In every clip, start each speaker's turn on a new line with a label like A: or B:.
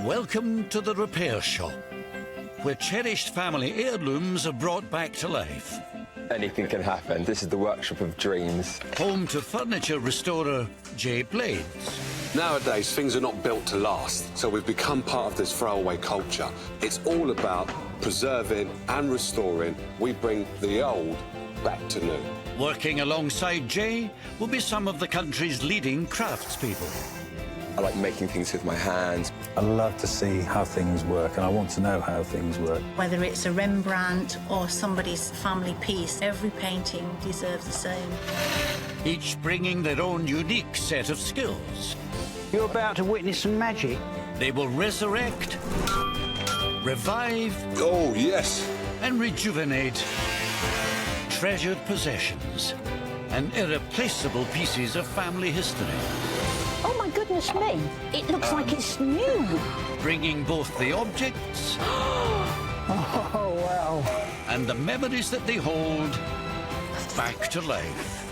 A: Welcome to the repair shop, where cherished family heirlooms are brought back to life.
B: Anything can happen. This is the workshop of dreams.
A: Home to furniture restorer Jay Blades.
C: Nowadays, things are not built to last, so we've become part of this throwaway culture. It's all about preserving and restoring. We bring the old back to new.
A: Working alongside Jay will be some of the country's leading craftspeople.
B: I like making things with my hands.
D: I love to see how things work, and I want to know how things work.
E: Whether it's a Rembrandt or somebody's family piece, every painting deserves the same.
A: Each bringing their own unique set of skills.
F: You're about to witness some magic.
A: They will resurrect, revive,
C: Oh, yes.
A: and rejuvenate treasured possessions and irreplaceable pieces of family history.
G: Oh, my goodness me. It looks like it's new.
A: Bringing both the objects
F: Oh, wow.
A: and the memories that they hold back to life.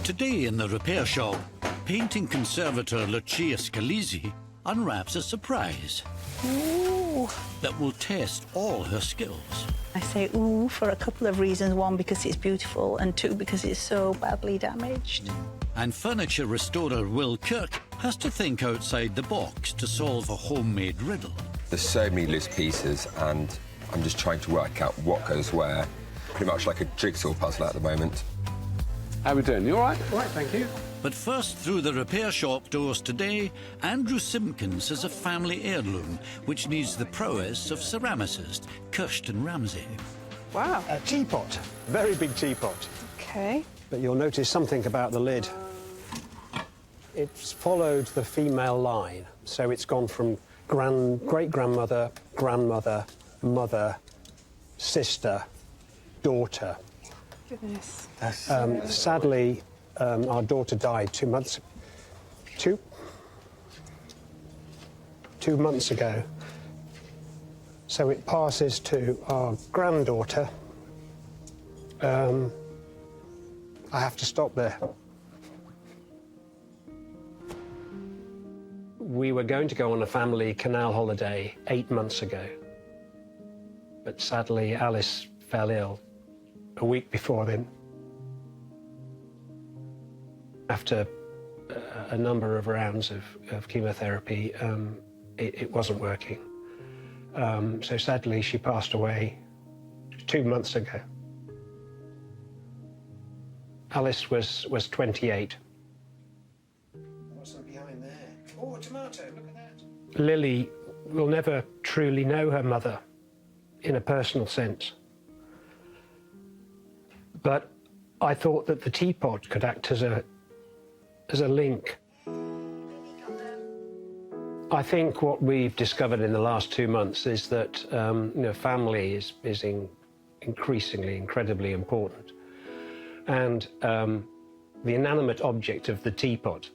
A: Today in the repair shop, painting conservator Lucia Scalisi unwraps a surprise that will test all her skills.
E: I say ooh for a couple of reasons. One, because it's beautiful, and two, because it's so badly damaged.
A: And furniture restorer Will Kirk has to think outside the box to solve a homemade riddle.
B: There's so many loose pieces, and I'm just trying to work out what goes where. Pretty much like a jigsaw puzzle at the moment.
C: How we doing? You all right?
F: All right, thank you.
A: But first, through the repair shop doors today, Andrew Simpkins has a family heirloom which needs the prowess of ceramicist Kirsten Ramsay.
H: Wow.
F: A teapot, very big teapot.
H: Okay.
F: But you'll notice something about the lid. It's followed the female line, so it's gone from great-grandmother, grandmother, mother, sister, daughter.
H: Goodness.
F: Sadly, our daughter died 2 months ago. So it passes to our granddaughter. I have to stop there. We were going to go on a family canal holiday 8 months ago. But sadly, Alice fell ill a week before then. After a number of rounds of chemotherapy, it wasn't working. So sadly, she passed away 2 months ago. Alice was 28. What's that behind there? Oh, a tomato, look at that. Lily will never truly know her mother in a personal sense. But I thought that the teapot could act as a link. I think what we've discovered in the last 2 months is that family is increasingly, incredibly important. And the inanimate object of the teapot,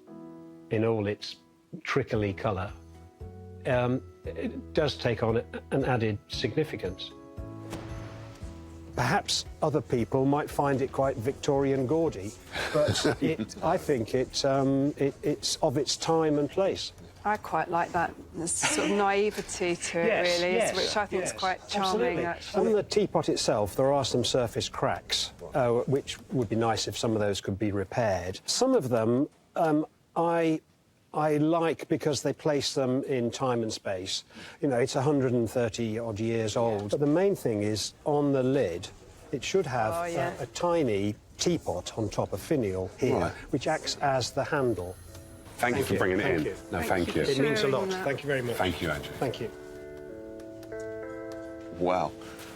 F: in all its trickly colour, it does take on an added significance. Perhaps other people might find it quite Victorian gaudy, but I think it's of its time and place.
H: I quite like that. There's sort of naivety to it, really, which I think is quite charming, actually.
F: On the teapot itself, there are some surface cracks, which would be nice if some of those could be repaired. Some of them I like because they place them in time and space. You know, it's 130-odd years old. But the main thing is, on the lid, it should have a tiny teapot on top, a finial here, which acts as the handle.
C: Thank you for bringing it in. No, thank you.
F: It means a lot. Thank you very much.
C: Thank you, Andrew.
F: Thank you.
C: Wow.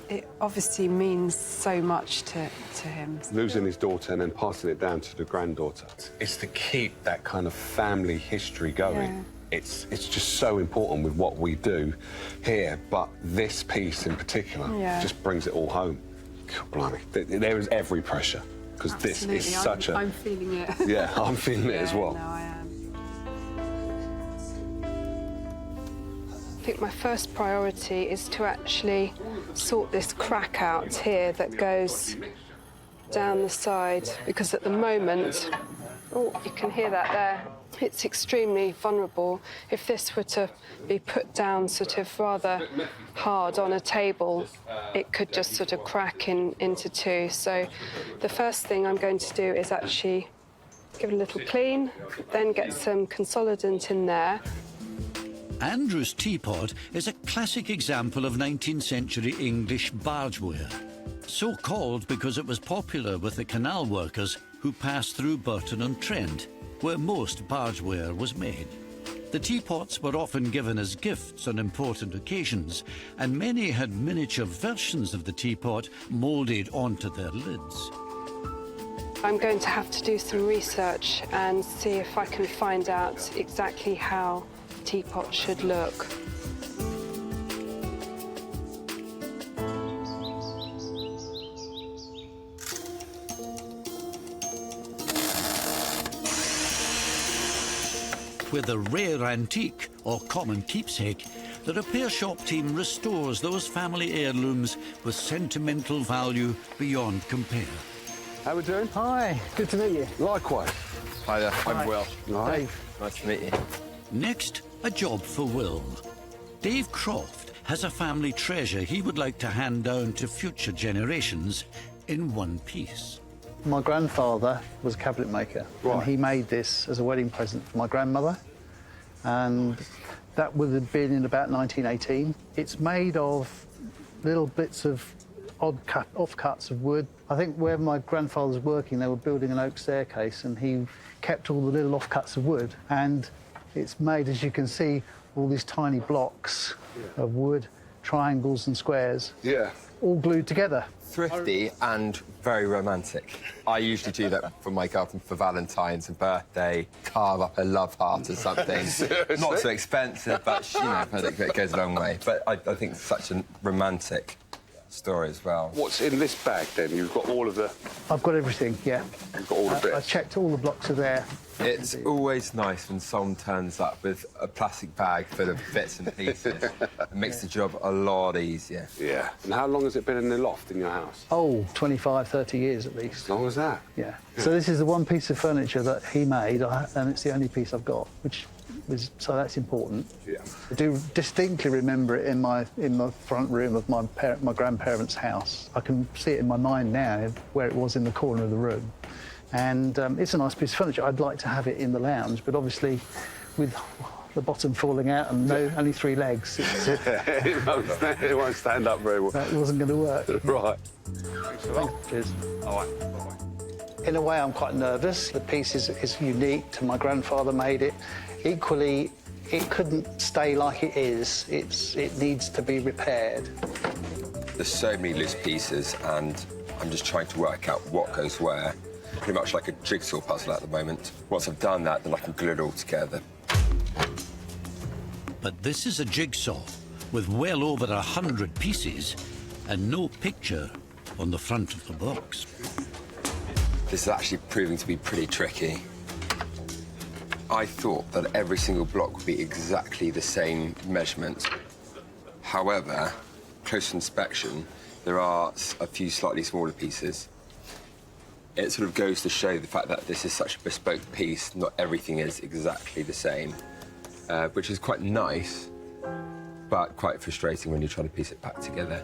H: It obviously means so much to him.
C: Losing his daughter and then passing it down to the granddaughter. It's to keep that kind of family history going.
H: Yeah.
C: It's just so important with what we do here, but this piece in particular just brings it all home. God, blimey. There is every pressure, because this is such a...
H: I'm feeling it.
C: Yeah, I'm feeling it as well.
H: No, I am. I think my first priority is to actually sort this crack out here that goes down the side, because at the moment, oh, you can hear that there, it's extremely vulnerable. If this were to be put down sort of rather hard on a table, it could just sort of crack into two. So the first thing I'm going to do is actually give it a little clean, then get some consolidant in there.
A: Andrew's teapot is a classic example of 19th century English bargeware. So called because it was popular with the canal workers who passed through Burton-on-Trent, where most bargeware was made. The teapots were often given as gifts on important occasions, and many had miniature versions of the teapot moulded onto their lids.
H: I'm going to have to do some research and see if I can find out exactly how the teapot should look.
A: With a rare antique or common keepsake, the repair shop team restores those family heirlooms with sentimental value beyond compare.
C: How we doing?
D: Hi, good to meet you.
C: Likewise.
B: Hi there, I'm Will.
C: Hi.
D: Dave.
B: Nice to meet you.
A: Next, a job for Will. Dave Croft has a family treasure he would like to hand down to future generations in one piece.
I: My grandfather was a cabinet maker, and he made this as a wedding present for my grandmother, and that would have been in about 1918. It's made of little bits of offcuts of wood. I think where my grandfather was working, they were building an oak staircase, and he kept all the little offcuts of wood, and it's made, as you can see, all these tiny blocks of wood, triangles and squares, all glued together.
B: Thrifty and very romantic. I usually do that for my girlfriend for Valentine's and birthday, carve up a love heart or something. Not so expensive, but, you know, it goes a long way. But I think it's such a romantic story as well.
C: What's in this bag, then? You've got all of the...
I: I've got everything, yeah.
C: You've got all the bits?
I: I checked all the blocks are there.
B: It's always nice when someone turns up with a plastic bag full of bits and pieces. It makes the job a lot easier.
C: Yeah. And how long has it been in the loft in your house?
I: Oh, 25, 30 years at least.
C: As long as that?
I: Yeah. So this is the one piece of furniture that he made, and it's the only piece I've got, so that's important.
C: Yeah.
I: I do distinctly remember it in my front room of my grandparents' house. I can see it in my mind now, where it was in the corner of the room. And it's a nice piece of furniture. I'd like to have it in the lounge, but obviously with the bottom falling out and only 3 legs,
C: it won't stand up very well.
I: That wasn't going to work.
C: Right.
I: Thanks a lot. Cheers.
C: All right. Bye-bye.
I: In a way, I'm quite nervous. The piece is unique to my grandfather made it. Equally, it couldn't stay like it is. It needs to be repaired.
B: There's so many loose pieces, and I'm just trying to work out what goes where. Pretty much like a jigsaw puzzle at the moment. Once I've done that, then I can glue it all together.
A: But this is a jigsaw with well over 100 pieces and no picture on the front of the box.
B: This is actually proving to be pretty tricky. I thought that every single block would be exactly the same measurement. However, close inspection, there are a few slightly smaller pieces. It sort of goes to show the fact that this is such a bespoke piece, not everything is exactly the same, which is quite nice, but quite frustrating when you're trying to piece it back together.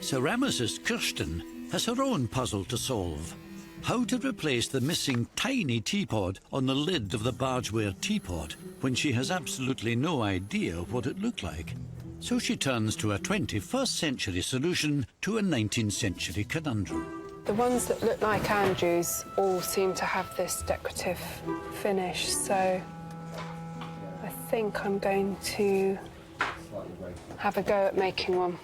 A: Ceramicist Kirsten has her own puzzle to solve. How to replace the missing tiny teapot on the lid of the bargeware teapot when she has absolutely no idea what it looked like. So she turns to a 21st century solution to a 19th century conundrum.
H: The ones that look like Andrew's all seem to have this decorative finish, so I think I'm going to have a go at making one.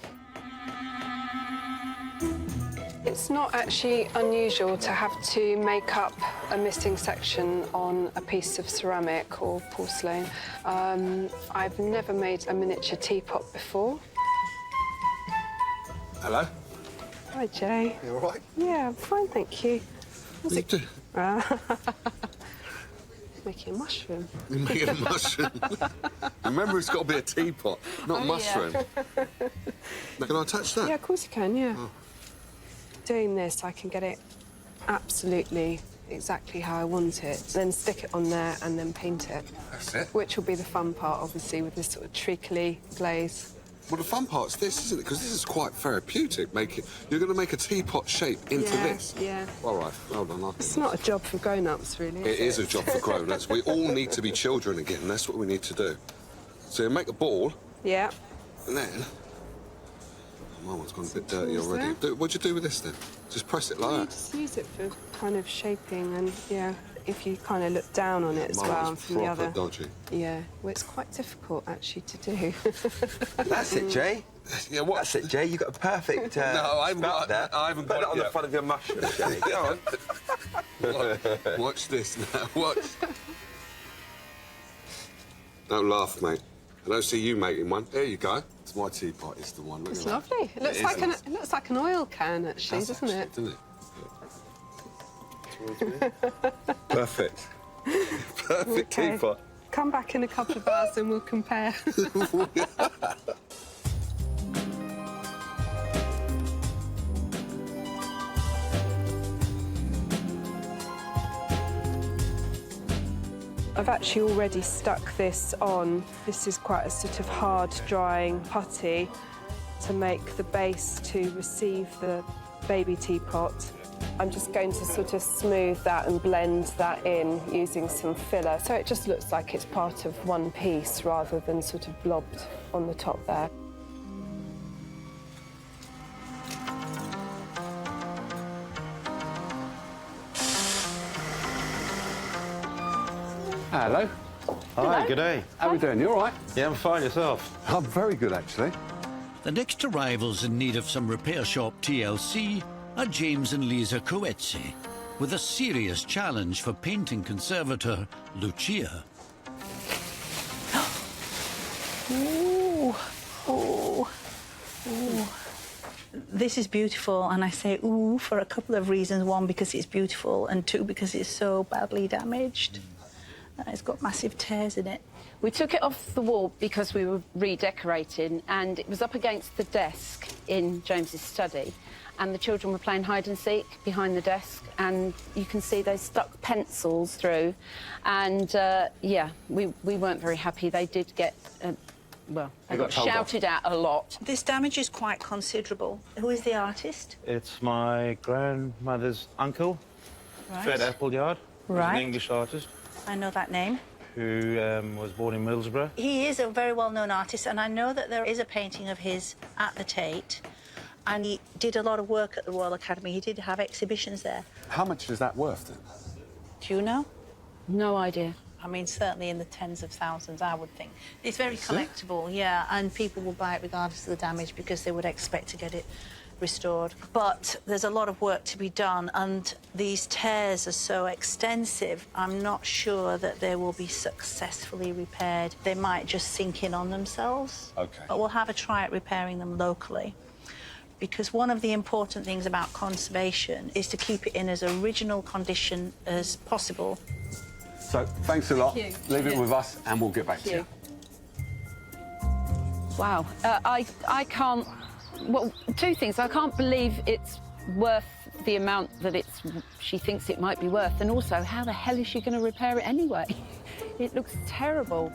H: It's not actually unusual to have to make up a missing section on a piece of ceramic or porcelain. I've never made a miniature teapot before.
C: Hello.
H: Hi, Jay.
C: You all right?
H: Yeah, I'm fine, thank you.
C: What's it do?
H: making a mushroom.
C: You're making a mushroom. Remember, it's got to be a teapot, not a mushroom.
H: Yeah.
C: Now, can I touch that?
H: Yeah, of course you can, yeah. Oh. Doing this, I can get it absolutely exactly how I want it, then stick it on there and then paint it.
C: That's it.
H: Which will be the fun part, obviously, with this sort of treacly glaze.
C: Well, the fun part's this, isn't it? Because this is quite therapeutic. You're going to make a teapot shape into this.
H: Yeah.
C: All right, hold on.
H: It's not a job for grown-ups, really.
C: It is a job for grown-ups. We all need to be children again. That's what we need to do. So you make a ball.
H: Yeah.
C: And then... My one's gone a bit dirty already. What'd you do with this, then? Just press it like that?
H: Just use it for kind of shaping and, yeah, if you kind of look down on it as well from the other.
C: Dodgy.
H: Yeah, well, it's quite difficult, actually, to do.
B: That's it, Jay.
C: Yeah, what?
B: That's it, Jay. You got a perfect.
C: No, I haven't got
B: that.
C: I haven't got
B: Put it on
C: yet.
B: the front of your mushroom, Jay. Go on.
C: Watch this now. Watch. Don't laugh, mate. I don't see you making one. There you go. It's my teapot. It's the one. Look
H: It's
C: at that.
H: lovely. It looks like an oil can, actually, doesn't it?
C: Doesn't it? Perfect. Perfect
H: Okay.
C: teapot.
H: Come back in a couple of hours and we'll compare. I've actually already stuck this on. This is quite a sort of hard drying putty to make the base to receive the baby teapot. I'm just going to sort of smooth that and blend that in using some filler, so it just looks like it's part of one piece rather than sort of blobbed on the top there.
J: Hello.
K: Hi, good day.
J: How are we doing? You all right?
K: Yeah, I'm fine. Yourself?
J: I'm very good, actually.
A: The next arrivals in need of some repair shop TLC are James and Lisa Coetzi, with a serious challenge for painting conservator Lucia.
E: Ooh, ooh, ooh. This is beautiful, and I say ooh for a couple of reasons. One, because it's beautiful, and two, because it's so badly damaged. It's got massive tears in it.
G: We took it off the wall because we were redecorating, and it was up against the desk in James's study, and the children were playing hide and seek behind the desk, and you can see they stuck pencils through, and yeah, we weren't very happy. They did get well, they got shouted at a lot.
E: This damage is quite considerable. Who is the artist?
K: It's my grandmother's uncle,
E: Right.
K: Fred Appleyard.
E: Right.
K: He's an English artist
E: I know that name.
K: who was born in Middlesbrough.
E: He is a very well-known artist, and I know that there is a painting of his at the Tate, and he did a lot of work at the Royal Academy. He did have exhibitions there.
J: How much is that worth, then?
E: Do you know?
G: No idea.
E: I mean, certainly in the tens of thousands, I would think. It's very collectible, yeah, and people will buy it regardless of the damage because they would expect to get it restored. But there's a lot of work to be done, and these tears are so extensive, I'm not sure that they will be successfully repaired. They might just sink in on themselves.
J: OK.
E: But we'll have a try at repairing them locally, because one of the important things about conservation is to keep it in as original condition as possible.
J: So, thanks a lot.
G: Thank you.
J: Leave it with us, and we'll get back to you.
G: Wow. I can't... Well, two things. I can't believe it's worth the amount that she thinks it might be worth, and also, how the hell is she going to repair it anyway? It looks terrible.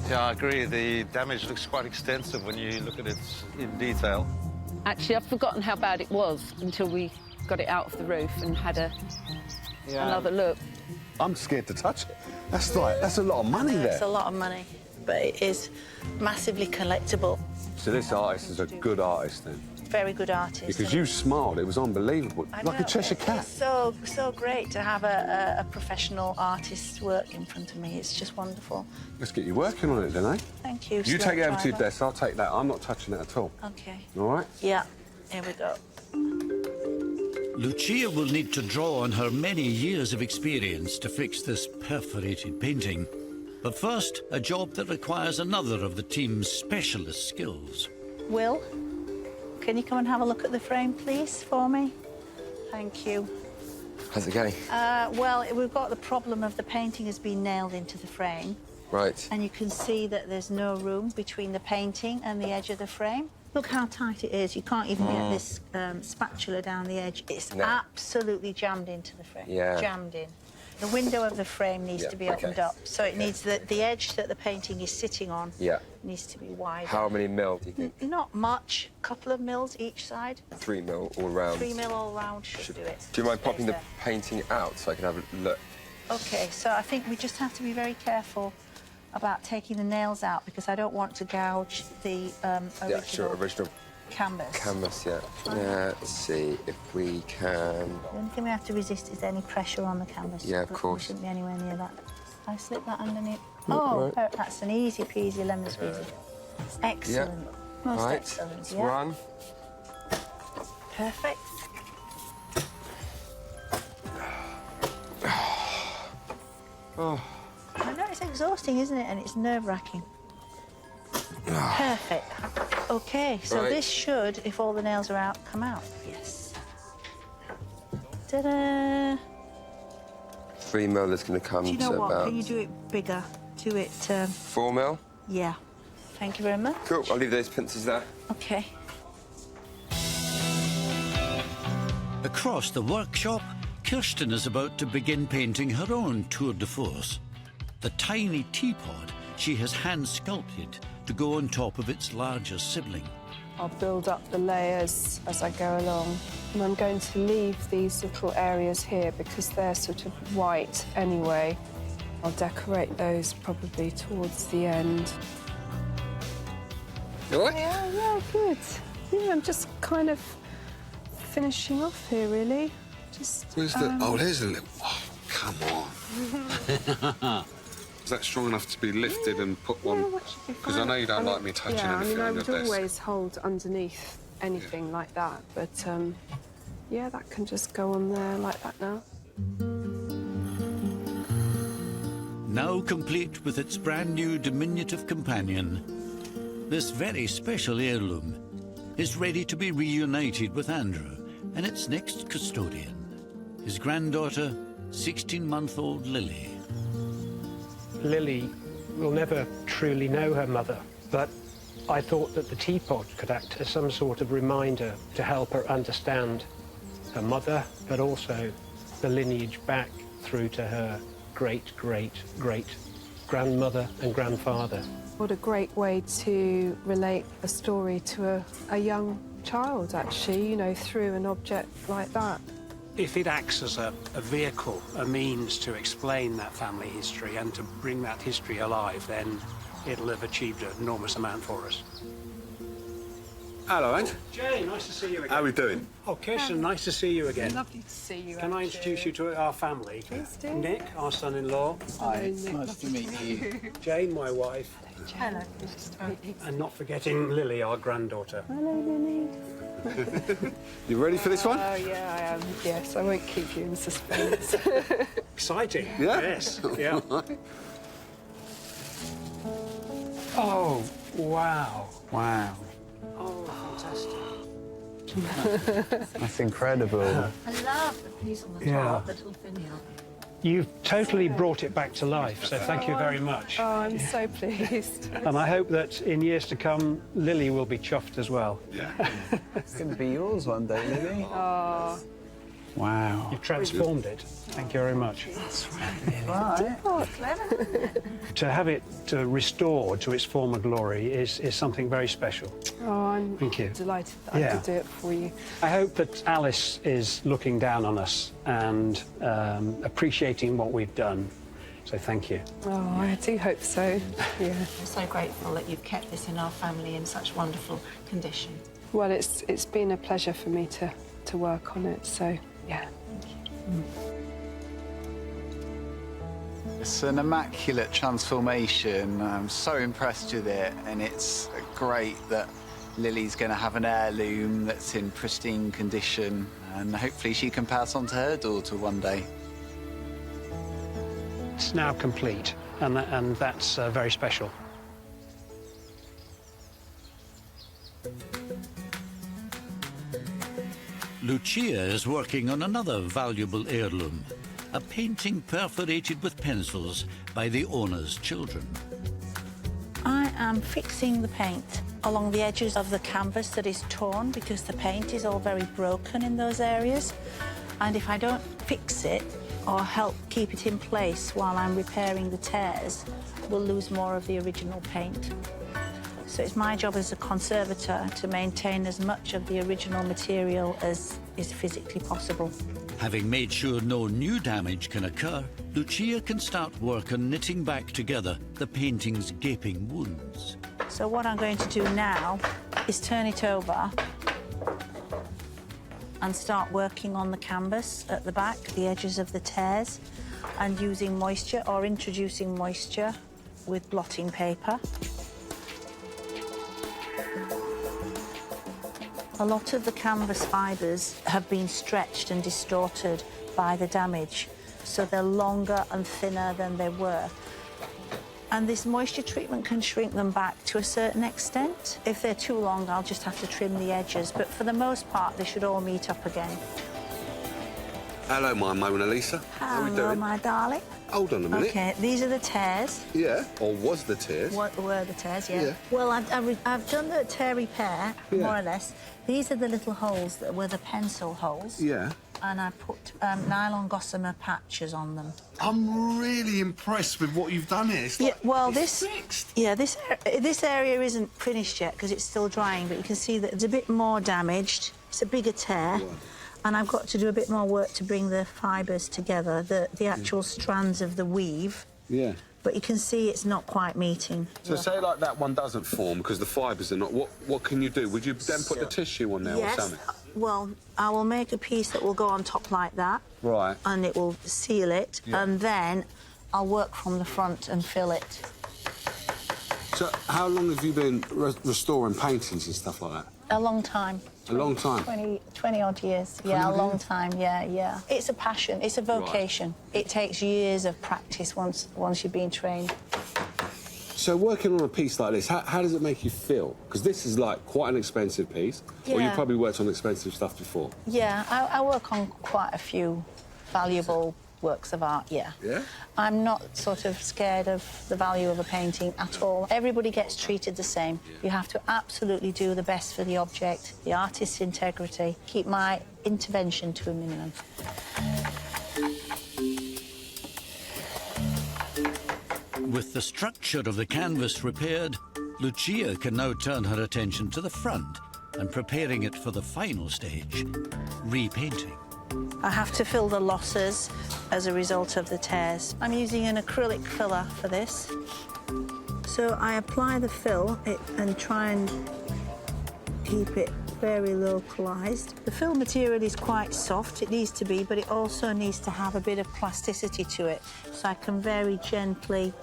K: Yeah, I agree. The damage looks quite extensive when you look at it in detail.
G: Actually, I've forgotten how bad it was until we got it out of the roof and had another look.
J: I'm scared to touch it. That's a lot of money there.
E: It's a lot of money, but it is massively collectible.
J: So this artist is a good artist, then?
E: Very good artist.
J: Because you smiled. It was unbelievable. Like a Cheshire cat.
E: It's so great to have a professional artist's work in front of me. It's just wonderful.
J: Let's get you working on it, then, eh?
E: Thank you.
J: You take it over to your
E: driver.
J: desk. I'll take that. I'm not touching it at all.
E: OK.
J: All right?
E: Yeah, here we go.
A: Lucia will need to draw on her many years of experience to fix this perforated painting. But first, a job that requires another of the team's specialist skills.
E: Will, can you come and have a look at the frame, please, for me? Thank you.
B: How's it going?
E: Well, we've got the problem of the painting has been nailed into the frame.
B: Right.
E: And you can see that there's no room between the painting and the edge of the frame. Look how tight it is. You can't even get this spatula down the edge. It's absolutely jammed into the frame.
B: Yeah.
E: Jammed in. The window of the frame needs to be opened up. So it needs the edge that the painting is sitting on needs to be wide.
B: How many mil do you think?
E: Not much. A couple of mils each side.
B: 3 mil all round.
E: 3 mil all round should do it.
B: Do you mind popping the painting out so I can have a look?
E: OK, so I think we just have to be very careful about taking the nails out because I don't want to gouge the original canvas.
B: Canvas, yeah. Let's see if we can...
E: The only thing we have to resist is any pressure on the canvas.
B: Yeah, of course.
E: We shouldn't be anywhere near that. I slip that underneath. Oh, that's an easy peasy lemon squeezy. Excellent. Most excellent.
B: It's one.
E: Perfect.
B: Oh.
E: I know it's exhausting, isn't it? And it's nerve-wracking. Perfect. OK, so this should, if all the nails are out, come out. Yes. Ta-da!
B: 3 mil is going to come
E: to about... Do you know what?
B: About...
E: Can you do it bigger? Do it...
B: 4 mil?
E: Yeah. Thank you very much.
B: Cool. I'll leave those pincers there.
E: OK.
A: Across the workshop, Kirsten is about to begin painting her own tour de force. The tiny teapot she has hand-sculpted to go on top of its larger sibling.
H: I'll build up the layers as I go along. And I'm going to leave these little areas here because they're sort of white anyway. I'll decorate those probably towards the end.
B: You all right?
H: Yeah, good. Yeah, I'm just kind of finishing off here, really. Just.
C: Where's the... Oh, there's a little... Oh, come on. Is that strong enough to be lifted and put one? Because I know you don't like me touching anything on your desk.
H: I would always hold underneath anything like that, but yeah, that can just go on there like that now.
A: Now complete with its brand new diminutive companion, this very special heirloom is ready to be reunited with Andrew and its next custodian, his granddaughter, 16-month-old Lily.
F: Lily will never truly know her mother, but I thought that the teapot could act as some sort of reminder to help her understand her mother, but also the lineage back through to her great-great-great-grandmother and grandfather.
H: What a great way to relate a story to a young child, actually, you know, through an object like that.
F: If it acts as a vehicle, a means to explain that family history and to bring that history alive, then it'll have achieved an enormous amount for us.
J: Hello, Ant.
F: Jay, nice to see you again.
J: How are we doing?
F: Oh, Kirsten, nice to see you again.
H: Lovely to see you,
F: Can I introduce you to our family?
H: Please do.
F: Nick, our son-in-law.
I: Hi, nice to meet you.
F: Jane, my wife.
H: Hello, nice to meet you.
F: And not forgetting Lily, our granddaughter.
H: Hello, Lily.
J: You ready for this one?
H: Oh, yeah, I am. Yes, I won't keep you in suspense.
F: Exciting.
J: Yeah?
F: Yes. Yeah. Oh, wow.
I: Wow.
E: Oh,
I: fantastic. That's incredible.
E: I love the piece on the top, the little finial.
F: You've totally brought it back to life, so thank you very much.
H: Oh, I'm so pleased.
F: And I hope that in years to come, Lily will be chuffed as well.
J: Yeah.
I: It's going to be yours one day, Lily.
H: Oh.
I: Wow.
F: You've transformed it. Thank you very much.
I: That's right.
H: Oh, clever.
F: To have it restored to its former glory is something very special.
H: Oh, I'm
F: Thank you.
H: delighted that I could do it for you.
F: I hope that Alice is looking down on us and appreciating what we've done. So thank you.
H: Oh, I do hope so. Yeah.
E: I'm so grateful that you've kept this in our family in such wonderful condition.
H: Well, it's been a pleasure for me to work on it, so yeah.
E: Thank you.
I: It's an immaculate transformation. I'm so impressed with it, and it's great that Lily's going to have an heirloom that's in pristine condition, and hopefully she can pass on to her daughter one day.
F: It's now complete, and that's very special.
A: Lucia is working on another valuable heirloom, a painting perforated with pencils by the owner's children.
E: I am fixing the paint along the edges of the canvas that is torn because the paint is all very broken in those areas. And if I don't fix it or help keep it in place while I'm repairing the tears, we'll lose more of the original paint. So it's my job as a conservator to maintain as much of the original material as is physically possible.
A: Having made sure no new damage can occur, Lucia can start work on knitting back together the painting's gaping wounds.
E: So what I'm going to do now is turn it over and start working on the canvas at the back, the edges of the tears, and using moisture or introducing moisture with blotting paper. A lot of the canvas fibres have been stretched and distorted by the damage, so they're longer and thinner than they were. And this moisture treatment can shrink them back to a certain extent. If they're too long, I'll just have to trim the edges, but for the most part, they should all meet up again.
C: Hello, my Mona Lisa. How are we
E: Hello,
C: doing?
E: my darling.
C: Hold on a minute.
E: OK, these are the tears.
C: Yeah, or was the tears?
E: What were the tears, yeah.
C: Yeah.
E: Well, I've done the tear repair,
C: Yeah.
E: more or less. These are the little holes that were the pencil holes.
C: Yeah.
E: And I put nylon gossamer patches on them.
J: I'm really impressed with what you've done here. It's like,
E: Yeah, well,
J: it's
E: this
J: fixed.
E: yeah, this area isn't finished yet because it's still drying, but you can see that it's a bit more damaged. It's a bigger tear, and I've got to do a bit more work to bring the fibres together, the actual strands of the weave.
C: Yeah.
E: But you can see it's not quite meeting.
C: So say like that one doesn't form because the fibres are not. What can you do? Would you then put the tissue on there or something?
E: Well, I will make a piece that will go on top like that.
C: Right.
E: And it will seal it,
C: Yeah.
E: and then I'll work from the front and fill it.
C: So how long have you been restoring paintings and stuff like that?
E: A long time.
C: A long time?
E: 20 odd years. Yeah, a long time, yeah. It's a passion, it's a vocation. It takes years of practice once you've been trained.
C: So working on a piece like this, how does it make you feel? Because this is like quite an expensive piece. Or you
E: Yeah.
C: probably worked on expensive stuff before.
E: Yeah, I work on quite a few valuable works of art, yeah.
C: Yeah?
E: I'm not sort of scared of the value of a painting at all. Everybody gets treated the same. You have to absolutely do the best for the object, the artist's integrity, keep my intervention to a minimum.
A: With the structure of the canvas repaired, Lucia can now turn her attention to the front and preparing it for the final stage, repainting.
E: I have to fill the losses as a result of the tears. I'm using an acrylic filler for this. So I apply the fill and try and keep it very localised. The fill material is quite soft, it needs to be, but it also needs to have a bit of plasticity to it. So I can very gently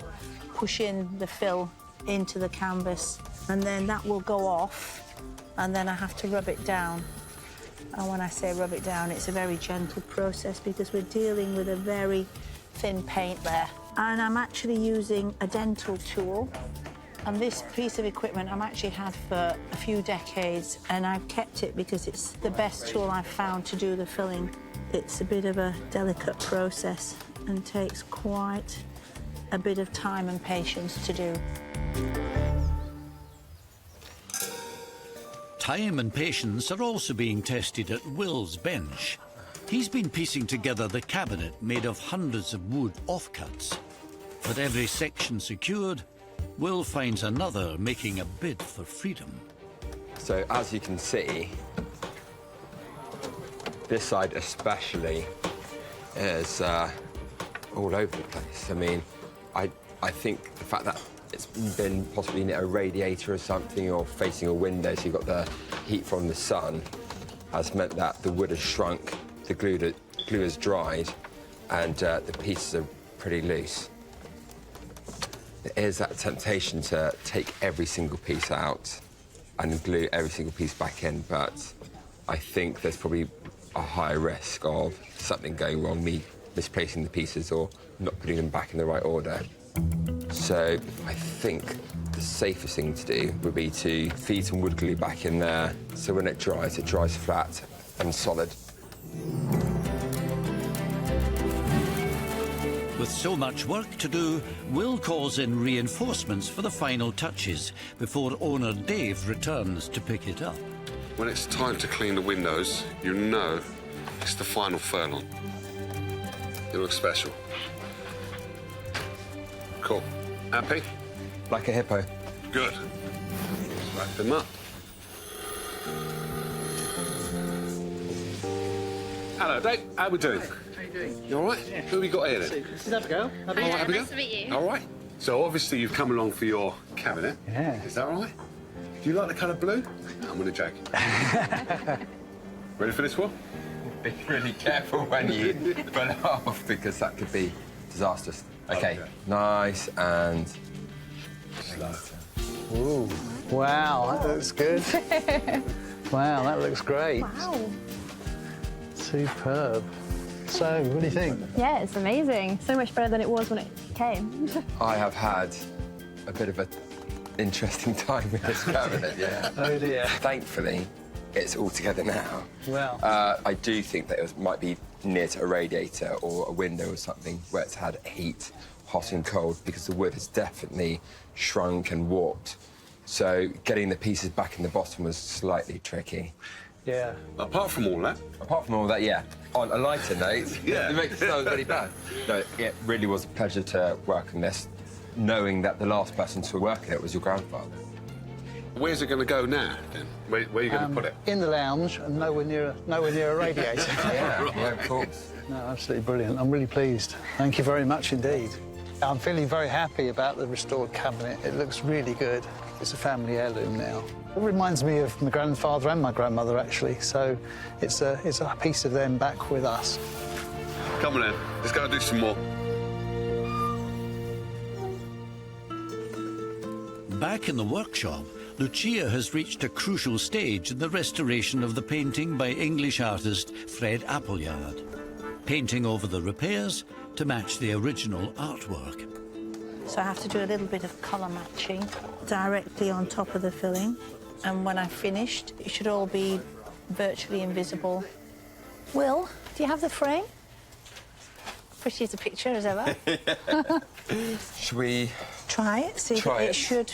E: push in the fill into the canvas, and then that will go off, and then I have to rub it down. And when I say rub it down, it's a very gentle process because we're dealing with a very thin paint there. And I'm actually using a dental tool. And this piece of equipment I've actually had for a few decades, and I've kept it because it's the best tool I've found to do the filling. It's a bit of a delicate process and takes quite a bit of time and patience to do.
A: Time and patience are also being tested at Will's bench. He's been piecing together the cabinet made of hundreds of wood offcuts. With every section secured, Will finds another making a bid for freedom.
B: So as you can see, this side especially is all over the place. I mean, I think the fact that it's been possibly near a radiator or something or facing a window, so you've got the heat from the sun, has meant that the wood has shrunk, the glue has dried, and the pieces are pretty loose. There is that temptation to take every single piece out and glue every single piece back in, but I think there's probably a higher risk of something going wrong, me misplacing the pieces or not putting them back in the right order. So I think the safest thing to do would be to feed some wood glue back in there, so when it dries flat, and solid.
A: With so much work to do, Will calls in reinforcements for the final touches before owner Dave returns to pick it up.
C: When it's time to clean the windows, you know it's the final furlong. It looks special. Cool. Happy?
B: Like a hippo.
C: Good. Let's wrap them up. Hello, Dave. How we doing?
L: How you doing?
C: You all right? Yeah. Who we got here then?
L: This is Abigail.
C: All right, Abigail?
L: Nice to meet you.
C: All right. So obviously you've come along for your cabinet.
I: Yeah.
C: Is that all right? Do you like the colour blue? I'm going to joke. Ready for this one?
B: Be really careful when you pull it off, because that could be disastrous. Okay, nice and
C: slow.
I: Ooh, wow, that looks good. Wow, that looks great.
M: Wow.
I: Superb. So, what do you think?
M: Yeah, it's amazing. So much better than it was when it came.
B: I have had a bit of an interesting time with this cabinet, yeah.
I: Oh dear.
B: Thankfully, it's all together now.
I: Well.
B: I do think that it might be near to a radiator or a window or something where it's had heat, hot and cold, because the wood has definitely shrunk and warped. So getting the pieces back in the bottom was slightly tricky.
I: Yeah.
C: Apart from all that?
B: Apart from all that, yeah. On a lighter note,
C: Yeah.
B: it makes it sound really bad. No, it really was a pleasure to work on this, knowing that the last person to work on it was your grandfather.
C: Where's it going to go now, then? Where are you going to put it?
I: In the lounge and nowhere near a radiator.
B: Yeah, of course.
I: No, absolutely brilliant. I'm really pleased. Thank you very much indeed. I'm feeling very happy about the restored cabinet. It looks really good. It's a family heirloom now. It reminds me of my grandfather and my grandmother, actually, so it's a piece of them back with us.
C: Come on, then. Let's go and do some more.
A: Back in the workshop, Lucia has reached a crucial stage in the restoration of the painting by English artist Fred Appleyard, painting over the repairs to match the original artwork.
E: So I have to do a little bit of colour matching directly on top of the filling. And when I've finished, it should all be virtually invisible. Will, do you have the frame? Pretty as a picture as ever.
B: Should we
E: try it? See,
B: try
E: it should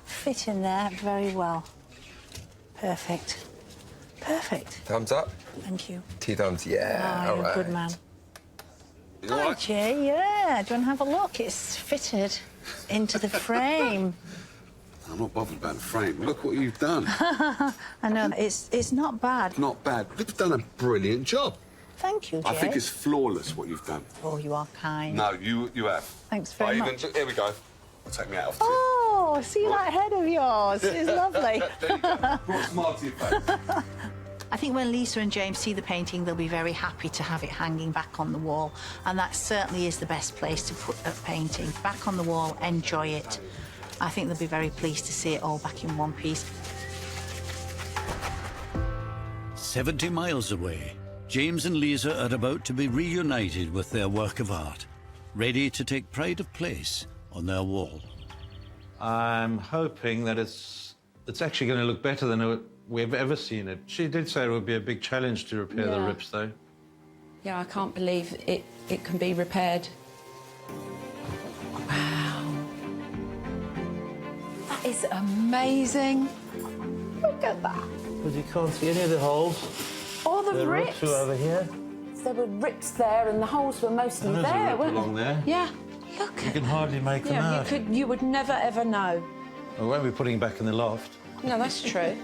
E: fit in there very well. Perfect. Perfect.
B: Thumbs up?
E: Thank you.
B: 2 thumbs, yeah.
E: Oh,
B: all
E: you're
B: right.
E: a good man.
C: You all
E: Hi,
C: right?
E: Jay, yeah. Do you want to have a look? It's fitted into the frame.
C: I'm not bothered about the frame. Look what you've done.
E: I know, it's not bad.
C: Not bad. You've done a brilliant job.
E: Thank you, Jay.
C: I think it's flawless what you've done.
E: Oh, you are kind.
C: No, you have.
E: Thanks very much.
C: Here we go. I'll take me out of
E: Oh, see that head of yours? It's lovely.
C: There you go. Brought a smile to your face.
E: I think when Lisa and James see the painting, they'll be very happy to have it hanging back on the wall. And that certainly is the best place to put a painting. Back on the wall, enjoy it. I think they'll be very pleased to see it all back in one piece.
A: 70 miles away, James and Lisa are about to be reunited with their work of art, ready to take pride of place on their wall.
N: I'm hoping that it's actually going to look better than we've ever seen it. She did say it would be a big challenge to repair the rips, though.
G: Yeah, I can't believe it can be repaired. Wow. That is amazing. Look at that.
N: But you can't see any of the holes.
G: All the rips.
N: Rips are over here.
G: There were rips there and the holes were mostly
N: And there's a
G: there,
N: rip
G: weren't
N: along
G: they?
N: there.
G: Yeah. Look.
N: You can hardly make them out.
G: You would never, ever know.
N: We won't be putting it back in the loft.
G: No, that's true.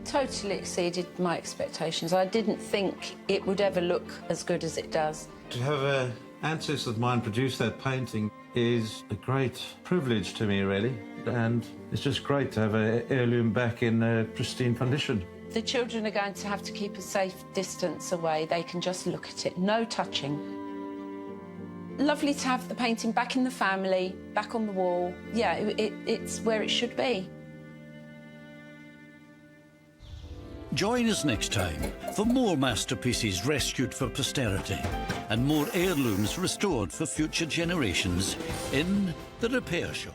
G: Totally exceeded my expectations. I didn't think it would ever look as good as it does.
N: To have an ancestor of mine produce that painting is a great privilege to me, really. And it's just great to have an heirloom back in pristine condition.
G: The children are going to have to keep a safe distance away. They can just look at it, no touching. Lovely to have the painting back in the family, back on the wall. Yeah, it's where it should be.
A: Join us next time for more masterpieces rescued for posterity and more heirlooms restored for future generations in The Repair Shop.